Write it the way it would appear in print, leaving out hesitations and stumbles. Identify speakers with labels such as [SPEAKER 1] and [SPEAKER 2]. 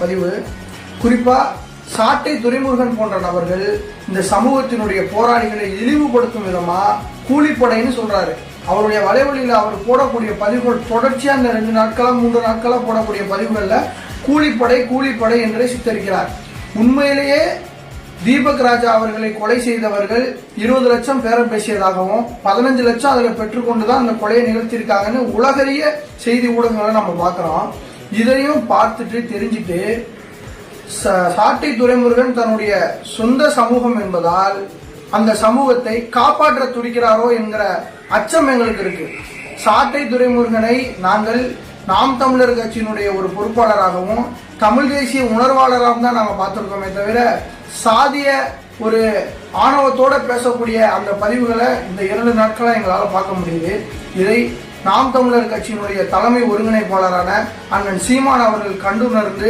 [SPEAKER 1] பதிவு குறிப்பா சாட்டை துரைமுருகன் போன்ற நபர்கள் இந்த சமூகத்தினுடைய போராளிகளை இழிவுபடுத்தும் விதமா கூலிப்படைன்னு சொல்றாரு. அவருடைய வலைவழியில் அவர் போடக்கூடிய பதிவுகள் தொடர்ச்சியா இந்த 2 நாட்களா 3 நாட்களா போடக்கூடிய பதிவுகள்ல கூலிப்படை கூலிப்படை என்றே சித்தரிக்கிறார். உண்மையிலேயே தீபக் ராஜா அவர்களை கொலை செய்தவர்கள் 20 லட்சம் பேரம் பேசியதாகவும் 15 லட்சம் அதுல பெற்றுக்கொண்டுதான் அந்த கொலையை நிகழ்த்தியிருக்காங்கன்னு உலகறிய செய்தி ஊடகங்களை நம்ம பார்க்கிறோம். இதையும் பார்த்துட்டு தெரிஞ்சுட்டு சாட்டை துரைமுருகன் தன்னுடைய சொந்த சமூகம் என்பதால் அந்த சமூகத்தை காப்பாற்ற துடிக்கிறாரோ என்கிற அச்சம் எங்களுக்கு இருக்கு. சாட்டை துரைமுருகனை நாங்கள் நாம் தமிழர் கட்சியினுடைய ஒரு பொறுப்பாளராகவும் தமிழ் தேசிய உணர்வாளராகவும் தான் நாங்கள் பார்த்திருக்கோமே தவிர சாதிய ஒரு ஆணவத்தோட பேசக்கூடிய அந்த பதிவுகளை இந்த 2 நாட்களா எங்களால் பார்க்க முடியுது. இதை நாம் தமிழர் கட்சியினுடைய தலைமை ஒருங்கிணைப்பாளரான அண்ணன் சீமான் அவர்கள் கண்டுணர்ந்து